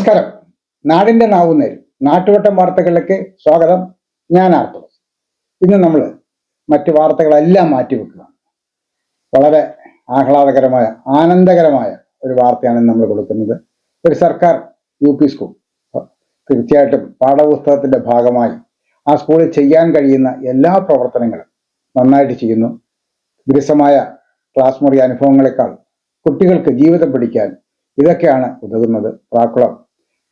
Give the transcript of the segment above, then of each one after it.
നമസ്കാരം. നാടിൻ്റെ നാവുന്നേൽ നാട്ടുവട്ടം വാർത്തകളിലേക്ക് സ്വാഗതം. ഞാൻ ആർത്തോസ്. ഇന്ന് നമ്മൾ മറ്റ് വാർത്തകളെല്ലാം മാറ്റിവെക്കുകയാണ്. വളരെ ആഹ്ലാദകരമായ ആനന്ദകരമായ ഒരു വാർത്തയാണ് നമ്മൾ കൊടുക്കുന്നത്. ഒരു സർക്കാർ UP സ്കൂൾ തീർച്ചയായിട്ടും പാഠപുസ്തകത്തിൻ്റെ ഭാഗമായി ആ സ്കൂളിൽ ചെയ്യാൻ കഴിയുന്ന എല്ലാ പ്രവർത്തനങ്ങളും നന്നായിട്ട് ചെയ്യുന്നു. വിരസമായ ക്ലാസ് മുറി അനുഭവങ്ങളെക്കാൾ കുട്ടികൾക്ക് ജീവിതം പഠിക്കാൻ ഇതൊക്കെയാണ് ഉതകുന്നത്. പ്രാക്കുളം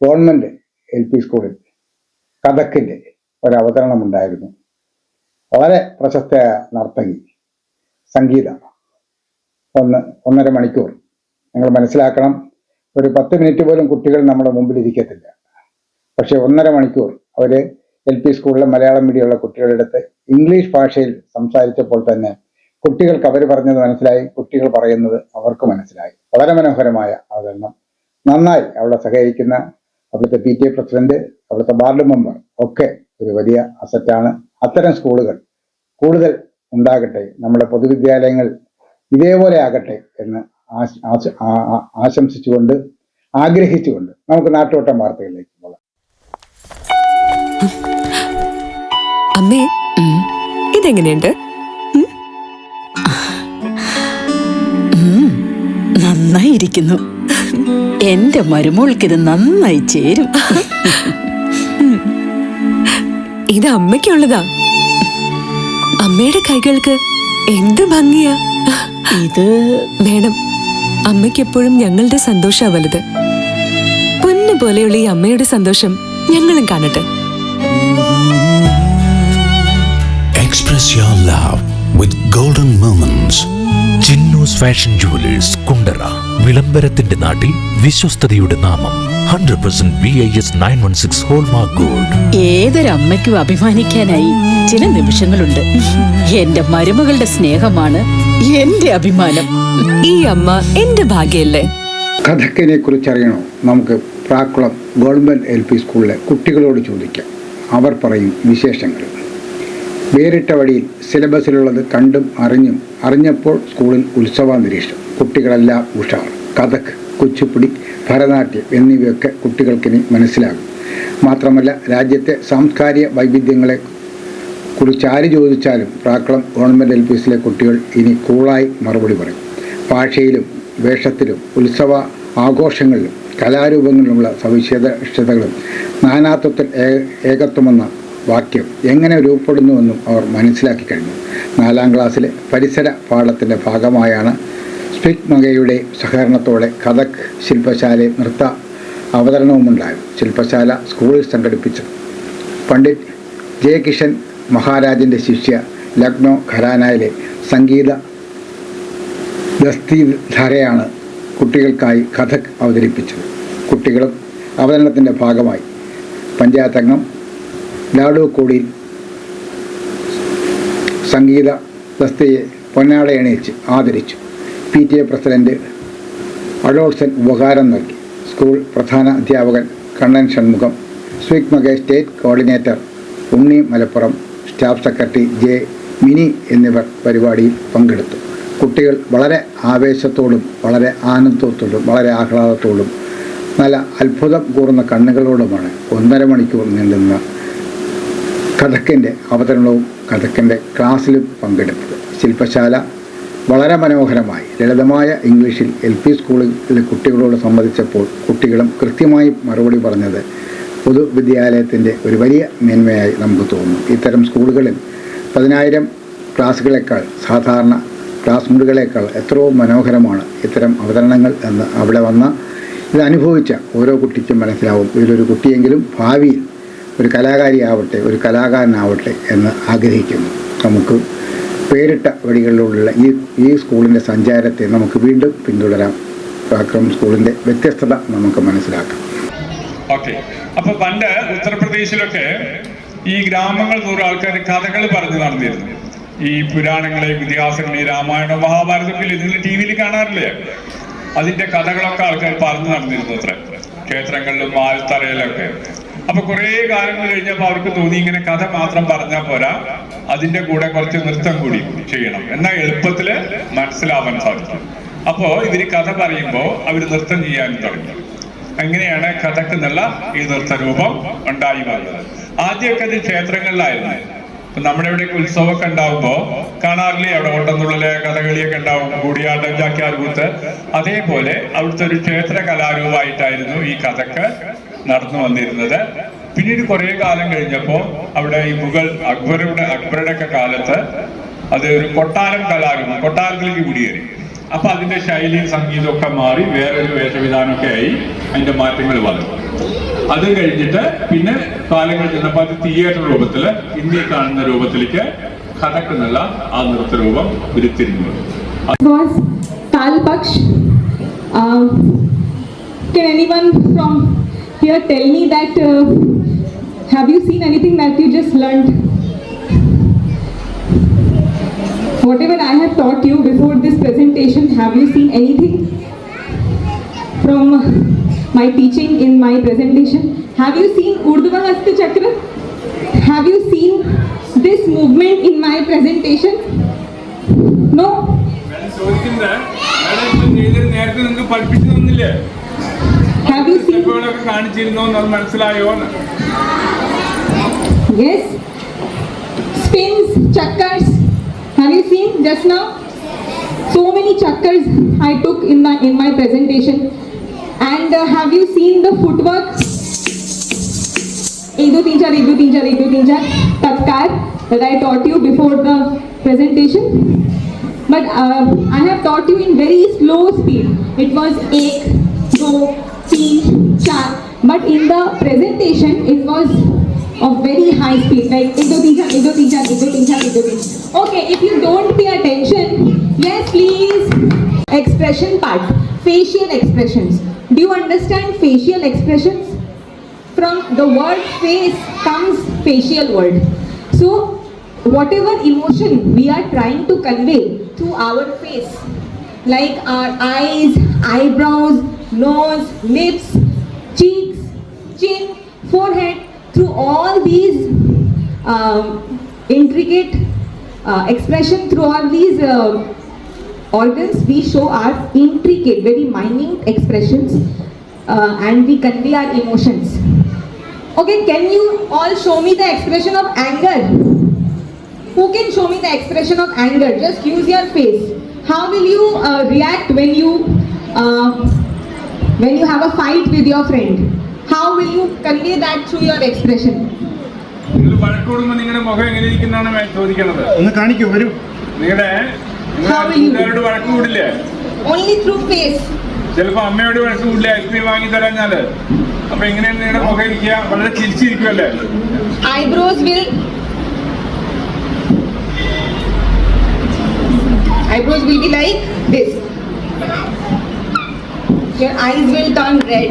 ഗവൺമെൻറ് LP സ്കൂളിൽ കഥക്കിൻ്റെ ഒരവതരണമുണ്ടായിരുന്നു. വളരെ പ്രശസ്തയായ നർത്തകി സംഗീത 1.5 മണിക്കൂർ. നിങ്ങൾ മനസ്സിലാക്കണം, ഒരു 10 മിനിറ്റ് പോലും കുട്ടികൾ നമ്മുടെ മുമ്പിൽ ഇരിക്കത്തില്ല. പക്ഷെ 1.5 മണിക്കൂർ അവർ LP സ്കൂളിലെ മലയാളം മീഡിയമുള്ള കുട്ടികളുടെ അടുത്ത് ഇംഗ്ലീഷ് ഭാഷയിൽ സംസാരിച്ചപ്പോൾ തന്നെ കുട്ടികൾക്ക് അവർ പറഞ്ഞത് മനസ്സിലായി, കുട്ടികൾ പറയുന്നത് അവർക്ക് മനസ്സിലായി. വളരെ മനോഹരമായ അവതരണം. നന്നായി അവിടെ സഹകരിക്കുന്ന അവിടുത്തെ PTA പ്രസിഡന്റ്, അവിടുത്തെ വാർഡ് മെമ്പർ ഒക്കെ ഒരു വലിയ അസറ്റാണ്. അത്തരം സ്കൂളുകൾ കൂടുതൽ ഉണ്ടാകട്ടെ, നമ്മുടെ പൊതുവിദ്യാലയങ്ങൾ ഇതേപോലെ ആകട്ടെ എന്ന് ആശംസിച്ചുകൊണ്ട് ആഗ്രഹിച്ചുകൊണ്ട് നമുക്ക് നാട്ടുവട്ടം വാർത്തകളിലേക്ക് പോകാം. അമ്മേ, ഇതെങ്ങനെയുണ്ട്? നന്നായിരിക്കുന്നു. എന്റെ മരുമോൾക്ക് ഇത് നന്നായി ചേരും. ഇത് അമ്മയ്ക്കുള്ളതാ. അമ്മയുടെ കൈകൾക്ക് എന്ത് ഭംഗിയാ. ഇത് വേണം. അമ്മയ്ക്ക് എപ്പോഴും ഞങ്ങളുടെ സന്തോഷാ വലുത്. പൊന്നു പോലെയുള്ള ഈ അമ്മയുടെ സന്തോഷം ഞങ്ങളും കാണട്ടെ. Express your love with golden moments. Chinnus fashion jewellers, Kundara. വിളംബരത്തിന്റെ നാട്ടിൽ വിശ്വസ്തയുടെ നാമം. 100% BIS 916 ഹോൾമാർക്ക് ഗോൾഡ്. ഏതൊരമ്മയ്ക്കും അഭിമാനിക്കാനായി ചില നിമിഷങ്ങളുണ്ട്. എന്റെ മരുമകളുടെ സ്നേഹമാണ് എന്റെ അഭിമാനം. ഈ അമ്മ എന്റെ ഭാഗ്യല്ലേ. കഥക്കിനെ കുറിച്ചറിയണോ? നമുക്ക് പ്രാക്കുളം ഗവൺമെൻറ് LP സ്കൂളിലെ കുട്ടികളോട് ചോദിക്കാം. അവർ പറയും വിശേഷങ്ങൾ. വേറിട്ട വഴിയിൽ സിലബസിലുള്ളത് കണ്ടും അറിഞ്ഞപ്പോൾ സ്കൂളിൽ ഉത്സവാന്തരീക്ഷം. കുട്ടികളെല്ലാം ഉഷാർ. കഥക്, കുച്ചിപ്പുടി, ഭരതനാട്യം എന്നിവയൊക്കെ കുട്ടികൾക്കിനി മനസ്സിലാകും. മാത്രമല്ല, രാജ്യത്തെ സാംസ്കാരിക വൈവിധ്യങ്ങളെ കുറിച്ച് ആര് ചോദിച്ചാലും പ്രാക്കുളം ഗവൺമെൻറ് LPസിലെ കുട്ടികൾ ഇനി കൂളായി മറുപടി പറയും. ഭാഷയിലും വേഷത്തിലും ഉത്സവ ആഘോഷങ്ങളിലും കലാരൂപങ്ങളിലുമുള്ള സവിശേഷതകളും നാനാത്വത്തിൽ ഏകത്വമെന്ന വാക്യം എങ്ങനെ രൂപപ്പെടുന്നുവെന്നും അവർ മനസ്സിലാക്കി കഴിഞ്ഞു. 4ാം ക്ലാസ്സിലെ പരിസര പാഠത്തിൻ്റെ ഭാഗമായാണ് സ്പിക് മകയുടെ സഹകരണത്തോടെ കഥക് ശില്പശാലയും നൃത്ത അവതരണവുമുണ്ടായത്. ശില്പശാല സ്കൂളിൽ സംഘടിപ്പിച്ചത് പണ്ഡിറ്റ് J. കിഷൻ മഹാരാജിൻ്റെ ശിഷ്യ ലക്നോ ഘരാനയിലെ സംഗീത ദസ്തിധാരയാണ് കുട്ടികൾക്കായി കഥക് അവതരിപ്പിച്ചത്. കുട്ടികളും അവതരണത്തിൻ്റെ ഭാഗമായി പഞ്ചായത്ത് അംഗം ലാഡു കോടിയിൽ സംഗീത ദസ്തയെ പൊന്നാടയണിയിച്ച് ആദരിച്ചു. PTA പ്രസിഡന്റ് അഡോൾസൻ ഉപഹാരം നൽകി. സ്കൂൾ പ്രധാന അധ്യാപകൻ Kannan Shanmugham, SPIC MACAY state coordinator Unni Malappuram, staff secretary J. Mini എന്നിവർ പരിപാടിയിൽ പങ്കെടുത്തു. കുട്ടികൾ വളരെ ആവേശത്തോടും വളരെ ആനന്ദത്തോടും വളരെ ആഹ്ലാദത്തോടും നല്ല അത്ഭുതം കൂറുന്ന കണ്ണുകളോടുമാണ് 1.5 മണിക്കൂർ നീണ്ടുന്ന കഥക്കിൻ്റെ അവതരണവും കഥക്കിൻ്റെ ക്ലാസ്സിലും പങ്കെടുത്തത്. ശില്പശാല വളരെ മനോഹരമായി ലളിതമായ ഇംഗ്ലീഷിൽ LP സ്കൂളിലെ കുട്ടികളോട് സംവദിച്ചപ്പോൾ കുട്ടികളും കൃത്യമായി മറുപടി പറഞ്ഞത് പൊതുവിദ്യാലയത്തിൻ്റെ ഒരു വലിയ മേന്മയായി നമുക്ക് തോന്നുന്നു. ഇത്തരം സ്കൂളുകളിൽ 10,000 ക്ലാസ്സുകളേക്കാൾ സാധാരണ ക്ലാസ് മുറികളേക്കാൾ എത്രയോ മനോഹരമാണ് ഇത്തരം അവതരണങ്ങൾ എന്ന് അവിടെ വന്ന ഇത് അനുഭവിച്ച ഓരോ കുട്ടിക്കും മനസ്സിലാവും. ഇതിലൊരു കുട്ടിയെങ്കിലും ഭാവിയിൽ ഒരു കലാകാരിയാവട്ടെ, ഒരു കലാകാരനാവട്ടെ എന്ന് ആഗ്രഹിക്കുന്നു. നമുക്ക് പേരിട്ട വഴികളിലുള്ള ഈ സ്കൂളിൻ്റെ സഞ്ചാരത്തെ നമുക്ക് വീണ്ടും പിന്തുടരാം. പ്രാക്കുളം സ്കൂളിൻ്റെ വ്യത്യസ്തത നമുക്ക് മനസ്സിലാക്കാം. ഓക്കെ, അപ്പോൾ പണ്ട് ഉത്തർപ്രദേശിലൊക്കെ ഈ ഗ്രാമങ്ങൾ തോറും ആൾക്കാർ കഥകൾ പറഞ്ഞു നടന്നിരുന്നു. ഈ പുരാണങ്ങളെയും ഇതിഹാസങ്ങളെയും രാമായണം മഹാഭാരതമൊക്കെ നിങ്ങൾ TV കാണാറില്ലേ? അതിൻ്റെ കഥകളൊക്കെ ആൾക്കാർ പറഞ്ഞു നടന്നിരുന്നു അത്ര, ക്ഷേത്രങ്ങളിലും ആൽത്തറയിലൊക്കെ. അപ്പൊ കുറെ കാലങ്ങൾ കഴിഞ്ഞപ്പോൾ അവർക്ക് തോന്നി ഇങ്ങനെ കഥ മാത്രം പറഞ്ഞാൽ പോരാ, അതിന്റെ കൂടെ കുറച്ച് നൃത്തം കൂടി ചെയ്യണം, എന്നാൽ എളുപ്പത്തില് മനസ്സിലാവാൻ സാധിക്കും. അപ്പോ ഇവര് കഥ പറയുമ്പോൾ അവർ നൃത്തം ചെയ്യാൻ തുടങ്ങി. അങ്ങനെയാണ് കഥക് എന്നുള്ള ഈ നൃത്തരൂപം ഉണ്ടായി വന്നത്. ആദ്യമൊക്കെ അത് ക്ഷേത്രങ്ങളിലായിരുന്നു. ഇപ്പൊ നമ്മുടെ ഇവിടെയൊക്കെ ഉത്സവമൊക്കെ ഉണ്ടാവുമ്പോ കാണാറില്ലേ, അവിടെ ഓട്ടംതുള്ളല്, കഥകളിയൊക്കെ ഉണ്ടാവും, കൂടിയാട്ടം, ചാക്യാർകൂത്ത്. അതേപോലെ അവിടുത്തെ ഒരു ക്ഷേത്ര കലാരൂപമായിട്ടായിരുന്നു ഈ കഥക് നടന്നു വന്നിരുന്നത്. പിന്നീട് കുറെ കാലം കഴിഞ്ഞപ്പോ അവിടെ ഈ മുഗൾ അക്ബറുടെ ഒക്കെ കാലത്ത് അത് ഒരു കൊട്ടാരം കലാരൂപം, കൊട്ടാരത്തിലേക്ക് കുടിയേറി. അപ്പൊ അതിന്റെ ശൈലിയും സംഗീതമൊക്കെ മാറി വേറൊരു വേഷവിധാനമൊക്കെ ആയി അതിന്റെ മാറ്റങ്ങൾ വന്നു. അത് കഴിഞ്ഞിട്ട് പിന്നെ കാലങ്ങൾ ചെന്നപ്പോൾ അത് തിയേറ്റർ രൂപത്തില് ഇന്ത്യ കാണുന്ന രൂപത്തിലേക്ക് കഥക് എന്നുള്ള ആ നൃത്തരൂപം ഉരുത്തിരിഞ്ഞു. Was Talpaksh. Can anyone from here tell me that have you seen anything that you just learned? Whatever I have taught you before this presentation, have you seen anything from my teaching in my presentation? Have you seen Urdhva Hasta Chakra? Have you seen this movement in my presentation? No? നേരത്തെ നിങ്ങൾക്ക് പഠിപ്പിച്ചു തന്നില്ലേ? Have you seen? കാണിച്ചിരുന്നോ, മനസ്സിലായോ? Yes. Spins, chakras. Have you seen just now? So many chakras I took in my presentation. And have you seen the footwork? 1 2 3 4 1 2 3 4 1 2 3 4 tatkar that I taught you before the presentation. But I have taught you in very slow speed. It was 1 2 3 4. But in the presentation it was of very high speed, like 1 2 3 4 1 2 3 4 1 2 3 4 1 2 3 4. Okay, if you don't pay attention, yes please. Expression part, facial expressions. Do you understand facial expressions? From the word face comes facial word. So whatever emotion we are trying to convey through our face, like our eyes, eyebrows, nose, lips, cheeks, chin, forehead, through all these intricate expression, through all these organs, we show our intricate, very minute expressions and we convey our emotions. Okay, can you all show me the expression of anger? Who can show me the expression of anger? Just use your face. How will you react when you have a fight with your friend? How will you convey that through your expression? നിങ്ങൾ വഴക്കൂടുമ്പോ നിങ്ങളുടെ മുഖം എങ്ങനെ ഇരിക്കുന്നതാണ് ചോദിക്കുന്നത്. ഒന്ന് കാണിക്കൂ, വരൂ. നിങ്ങളുടെ വഴക്ക് കൂടില്ലേ? Only through face. ചിലപ്പോ അമ്മയോട് വഴക്ക് കൂടില്ല, ഐസ്ക്രീം വാങ്ങി തരാഞ്ഞാല്. അപ്പൊ എങ്ങനെയാണ് നിങ്ങളുടെ മുഖം ഇരിക്കുക? വളരെ ചിരിച്ചിരിക്കുമല്ലേ? Eyebrows will be like this. Your eyes will turn red.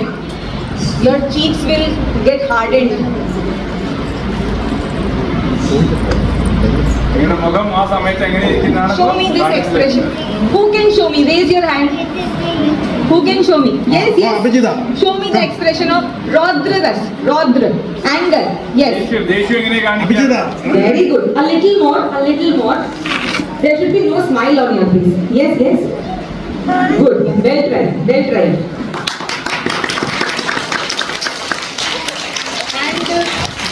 Your cheeks will get hardened. നിങ്ങളുടെ മുഖം ആ സമയത്ത് എങ്ങനെ ഇരിക്കുന്നതാണ്? Show me this expression. Who can show me? Raise your hand. Who can show me? Yes, yes. Abhijita. Show me the expression of Rodra, anger. Yes. ദേഷ്യം എങ്ങനെ കാണിക്കുക? Abhijitha. Very good. A little more, a little more. There should be no smile on your face. Yes, yes. Good. Well tried. Well tried. And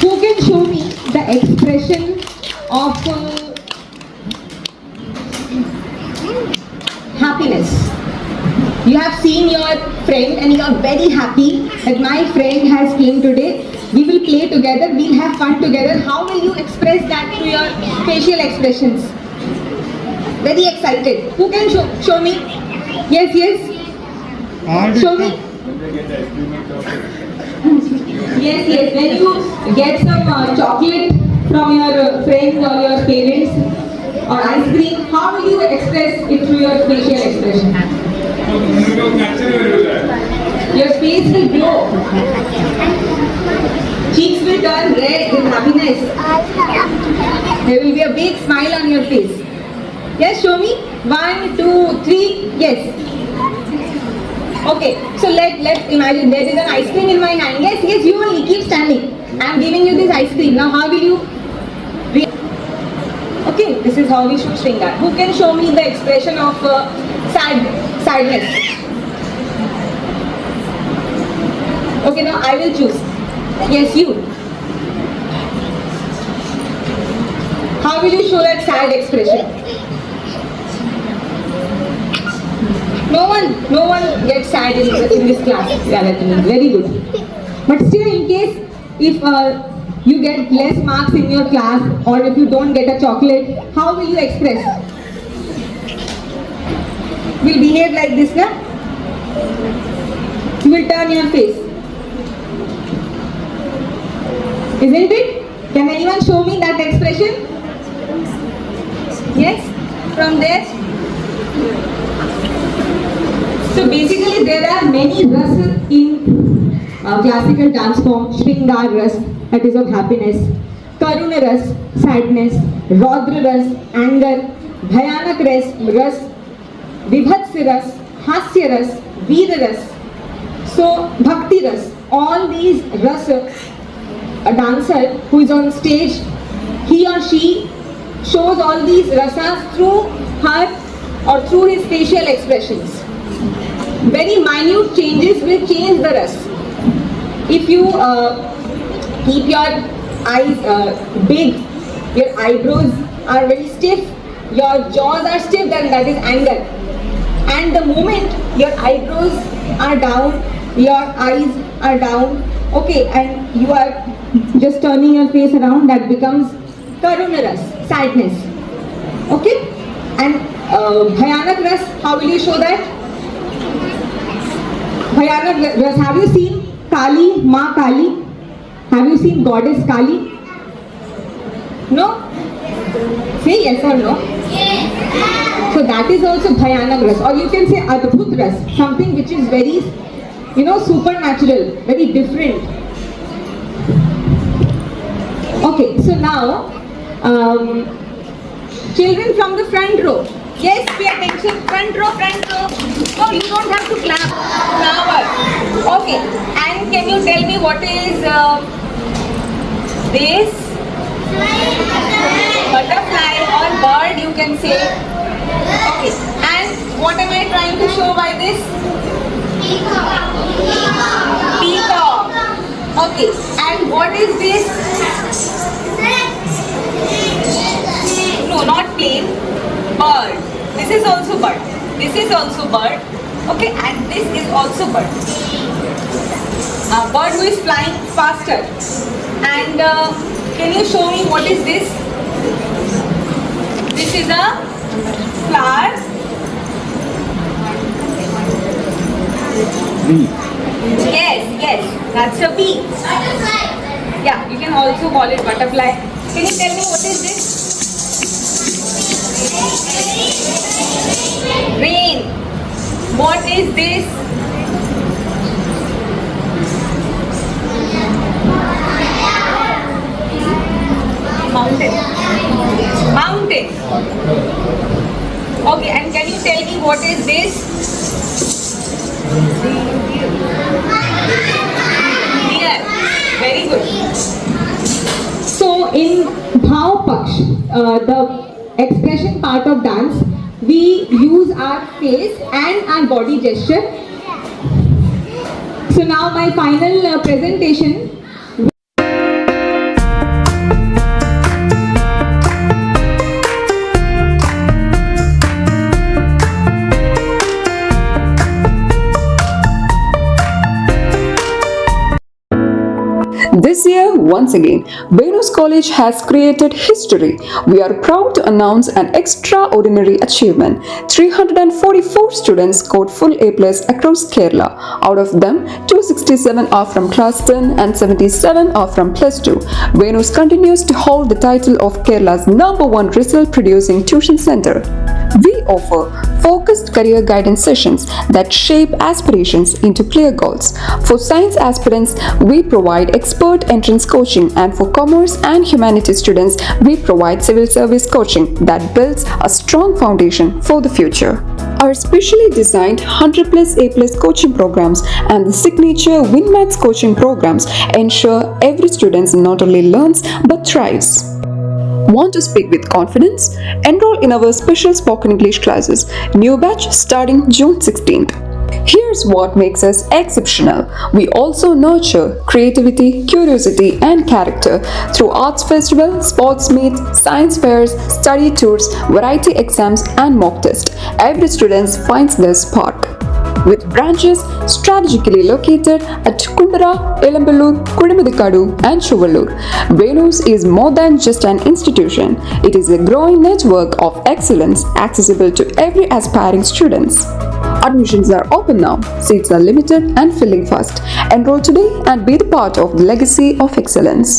who can show me the expression of happiness? You have seen your friend and you are very happy that my friend has came today. We will play together. We'll have fun together. How will you express that through your facial expressions? Very excited. Who can show me? Yes, yes. Show me. Yes, yes. When you get some chocolate from your friends or your parents or ice cream, how will you express it through your facial expression? Your face will glow. Cheeks will turn red with happiness. There will be a big smile on your face. Yes, show me. 1 2 3. Yes. Okay. So let's imagine there is an ice cream in my hand. Yes, yes. You only keep standing. I am giving you this ice cream. Now, how will you react? Okay. This is how we should Shringar. Who can show me the expression of sadness? Okay, now I will choose. Yes, you. How will you show that sad expression? No one gets sad in this class. Yeah, that means very good. But still, in case if you get less marks in your class, or if you don't get a chocolate, how will you express? Will behave like this, na? You will turn your face. Isn't it? Can anyone show me that expression? Yes? From there? So basically there are many rasas in classical dance form. Shringar ras, that is of happiness. Karuna ras, sadness. Raudra ras, anger. Bhayanak ras, Vibhats ras, Hasya ras, Veera ras. So Bhakti ras. All these rasa, a dancer who is on stage, he or she shows all these rasas through her or through his facial expressions. Very minute changes will change the ras. If you keep your eyes big, your eyebrows are very stiff, your jaws are stiff, then that is anger. And the moment your eyebrows are down, your eyes are down, okay, and you are just turning your face around, that becomes Karuna ras, sadness. Okay? And Bhayanak ras, how will you show that? Bhayanak ras, have you seen Kali, Ma Kali? Have you seen goddess Kali? No? Say yes or no? So that is also Bhayanak ras. Or you can say Adbhut ras, something which is very, supernatural, very different. Okay, so now, children from the front row. Yes, pay attention. Front row, front row. No, you don't have to clap. Flower. Okay, and can you tell me what is this? Butterfly or bird, you can say. Okay, and what am I trying to show by this? Peacock. Okay, and what is this? No, not plane. Bird. This is also bird. This is also bird. Okay, and this is also bird. A bird who is flying faster. And can you show me what is this? This is a flower. Bee. Yes, that's a bee. Yeah, you can also call it butterfly. Can you tell me what is this? Rain. What is this? Mountain. Okay, and can you tell me what is this? Deer. Very good. So in Bhav Paksh, the expression part of dance, we use our face and our body gesture. So now my final presentation. This year, once again, Venus College has created history. We are proud to announce an extraordinary achievement. 344 students scored full A+ across Kerala. Out of them, 267 are from class 10 and 77 are from plus 2. Venus continues to hold the title of Kerala's #1 result-producing tuition center. We offer focused career guidance sessions that shape aspirations into clear goals. For science aspirants, we provide expert entrance coaching, and for commerce and humanities students, we provide civil service coaching that builds a strong foundation for the future. Our specially designed 100+ A+ coaching programs and the signature WinMaths coaching programs ensure every student not only learns but thrives. Want to speak with confidence? Enroll in our special spoken English classes. New batch starting June 16th. Here's what makes us exceptional. We also nurture creativity, curiosity, and character through arts festival, sports meets, science fairs, study tours, variety exams, and mock tests. Every student finds their spark. With branches strategically located at Kundara, Elamballur, Kudimudikadu, and Chuvallur, Venus is more than just an institution. It is a growing network of excellence accessible to every aspiring students. Admissions are open now. Seats are limited and filling fast. Enroll today and be the part of the legacy of excellence.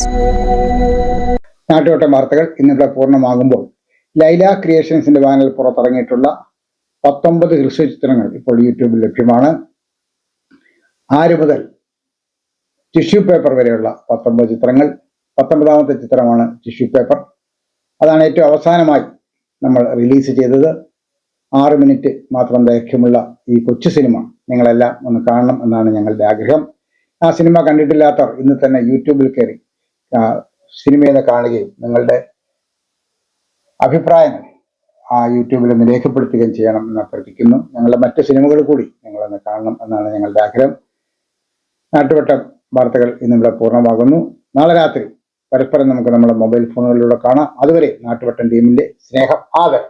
നാട്ടുവട്ടം വാർത്തകൾ ഇന്നിവിടെ പൂർണ്ണമാകുമ്പോൾ ലൈല ക്രിയേഷൻസിന്റെ ബാനറിൽ പുറത്തിറങ്ങിയിട്ടുള്ള 19 ഹ്രസ്വചിത്രങ്ങൾ ഇപ്പോൾ യൂട്യൂബിൽ ലഭ്യമാണ്. 6 മുതൽ tissue paper വരെയുള്ള 19 ചിത്രങ്ങൾ. 19ാമത്തെ ചിത്രമാണ് ടിഷ്യൂ പേപ്പർ. അതാണ് ഏറ്റവും അവസാനമായി നമ്മൾ റിലീസ് ചെയ്തത്. 6 മിനിറ്റ് മാത്രം ദൈർഘ്യമുള്ള ഈ കൊച്ചു സിനിമ നിങ്ങളെല്ലാം ഒന്ന് കാണണം എന്നാണ് ഞങ്ങളുടെ ആഗ്രഹം. ആ സിനിമ കണ്ടിട്ടില്ലാത്തവർ ഇന്ന് തന്നെ യൂട്യൂബിൽ കയറി സിനിമയെ കാണുകയും നിങ്ങളുടെ അഭിപ്രായങ്ങൾ ആ യൂട്യൂബിൽ ഒന്ന് രേഖപ്പെടുത്തുകയും ചെയ്യണം എന്ന് അഭ്യർത്ഥിക്കുന്നു. ഞങ്ങളുടെ മറ്റ് സിനിമകൾ കൂടി നിങ്ങളൊന്ന് കാണണം എന്നാണ് ഞങ്ങളുടെ ആഗ്രഹം. നാട്ടുവട്ടം വാർത്തകൾ ഇന്നിവിടെ പൂർണ്ണമാകുന്നു. നാളെ രാത്രി പരസ്പരം നമുക്ക് നമ്മുടെ മൊബൈൽ ഫോണുകളിലൂടെ കാണാം. അതുവരെ നാട്ടുവട്ടം ടീമിന്റെ സ്നേഹം, ആദരം.